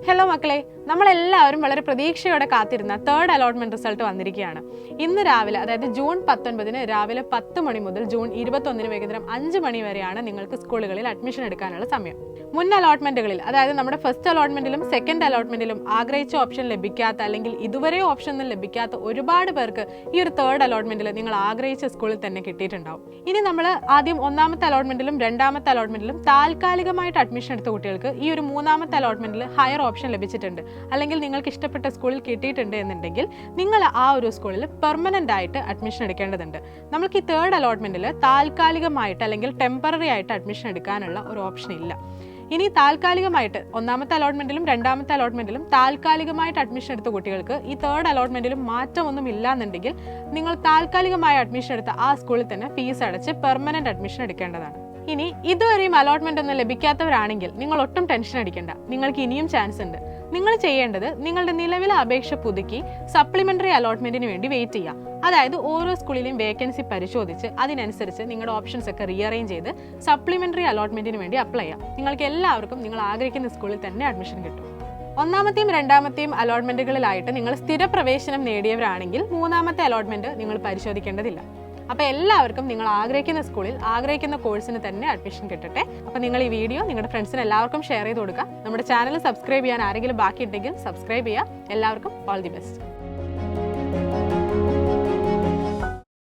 Hello മക്കളെ, നമ്മളെല്ലാവരും വളരെ പ്രതീക്ഷയോടെ കാത്തിരുന്ന തേർഡ് അലോട്ട്മെന്റ് റിസൾട്ട് വന്നിരിക്കുകയാണ്. ഇന്ന് രാവിലെ, അതായത് ജൂൺ 19 രാവിലെ 10 മണി മുതൽ ജൂൺ 21 വൈകുന്നേരം 5 മണി വരെയാണ് നിങ്ങൾക്ക് സ്കൂളുകളിൽ അഡ്മിഷൻ എടുക്കാനുള്ള സമയം. മുൻ അലോട്ട്മെന്റുകളിൽ, അതായത് നമ്മുടെ ഫസ്റ്റ് അലോട്ട്മെന്റിലും സെക്കൻഡ് അലോട്ട്മെന്റിലും ആഗ്രഹിച്ച ഓപ്ഷൻ ലഭിക്കാത്ത അല്ലെങ്കിൽ ഇതുവരെ ഓപ്ഷൻ ഒന്നും ലഭിക്കാത്ത ഒരുപാട് പേർക്ക് ഈ ഒരു തേർഡ് അലോട്ട്മെന്റിൽ നിങ്ങൾ ആഗ്രഹിച്ച സ്കൂളിൽ തന്നെ കിട്ടിയിട്ടുണ്ടാവും. ഇനി നമ്മൾ ആദ്യം ഒന്നാമത്തെ അലോട്ട്മെന്റിലും രണ്ടാമത്തെ അലോട്ട്മെന്റിലും താൽക്കാലികമായിട്ട് അഡ്മിഷൻ എടുത്ത കുട്ടികൾക്ക് ഈ ഒരു മൂന്നാമത്തെ അലോട്ട്മെന്റിൽ ഹയർ ഓപ്ഷൻ ലഭിച്ചിട്ടുണ്ട്, അല്ലെങ്കിൽ നിങ്ങൾക്ക് ഇഷ്ടപ്പെട്ട സ്കൂളിൽ കിട്ടിയിട്ടുണ്ട് എന്നുണ്ടെങ്കിൽ നിങ്ങൾ ആ ഒരു സ്കൂളിൽ പെർമനന്റ് ആയിട്ട് അഡ്മിഷൻ എടുക്കേണ്ടതുണ്ട്. നമുക്ക് ഈ തേർഡ് അലോട്ട്മെന്റിൽ താൽക്കാലികമായിട്ട് അല്ലെങ്കിൽ ടെമ്പററി ആയിട്ട് അഡ്മിഷൻ എടുക്കാനുള്ള ഒരു ഓപ്ഷൻ ഇല്ല. ഇനി താൽക്കാലികമായിട്ട് ഒന്നാമത്തെ അലോട്ട്മെന്റിലും രണ്ടാമത്തെ അലോട്ട്മെന്റിലും താൽക്കാലികമായിട്ട് അഡ്മിഷൻ എടുത്ത കുട്ടികൾക്ക് ഈ തേർഡ് അലോട്ട്മെന്റിലും മാറ്റമൊന്നും ഇല്ല എന്നുണ്ടെങ്കിൽ നിങ്ങൾ താൽക്കാലികമായി അഡ്മിഷൻ എടുത്ത ആ സ്കൂളിൽ തന്നെ ഫീസ് അടച്ച് പെർമനന്റ് അഡ്മിഷൻ എടുക്കേണ്ടതാണ്. ഇനി ഇതുവരെയും അലോട്ട്മെന്റ് ഒന്നും ലഭിക്കാത്തവരാണെങ്കിൽ നിങ്ങൾ ഒട്ടും ടെൻഷൻ അടിക്കേണ്ട, നിങ്ങൾക്ക് ഇനിയും ചാൻസ് ഉണ്ട്. നിങ്ങൾ ചെയ്യേണ്ടത് നിങ്ങളുടെ നിലവിലെ അപേക്ഷ പുതുക്കി സപ്ലിമെന്ററി അലോട്ട്മെന്റിന് വേണ്ടി വെയിറ്റ് ചെയ്യുക. അതായത് ഓരോ സ്കൂളിലെയും വേക്കൻസി പരിശോധിച്ച് അതിനനുസരിച്ച് നിങ്ങളുടെ ഓപ്ഷൻസ് ഒക്കെ റീഅറേഞ്ച് ചെയ്ത് സപ്ലിമെന്ററി അലോട്ട്മെന്റിന് വേണ്ടി അപ്ലൈ ചെയ്യാം. നിങ്ങൾക്ക് എല്ലാവർക്കും നിങ്ങൾ ആഗ്രഹിക്കുന്ന സ്കൂളിൽ തന്നെ അഡ്മിഷൻ കിട്ടും. ഒന്നാമത്തെയും രണ്ടാമത്തെയും അലോട്ട്മെന്റുകളിലായിട്ട് നിങ്ങൾ സ്ഥിര പ്രവേശനം നേടിയവരാണെങ്കിൽ മൂന്നാമത്തെ അലോട്ട്മെന്റ് നിങ്ങൾ പരിശോധിക്കേണ്ടതില്ല. അപ്പോൾ എല്ലാവർക്കും നിങ്ങൾ ആഗ്രഹിക്കുന്ന സ്കൂളിൽ ആഗ്രഹിക്കുന്ന കോഴ്സിന് തന്നെ അഡ്മിഷൻ കിട്ടട്ടെ. അപ്പോൾ നിങ്ങൾ ഈ വീഡിയോ നിങ്ങളുടെ ഫ്രണ്ട്സിന് എല്ലാവർക്കും ഷെയർ ചെയ്ത് കൊടുക്കുക. നമ്മുടെ ചാനൽ സബ്സ്ക്രൈബ് ചെയ്യാൻ ആരെങ്കിലും ബാക്കിയുണ്ടെങ്കിൽ സബ്സ്ക്രൈബ് ചെയ്യുക. എല്ലാവർക്കും ഓൾ ദി ബെസ്റ്റ്.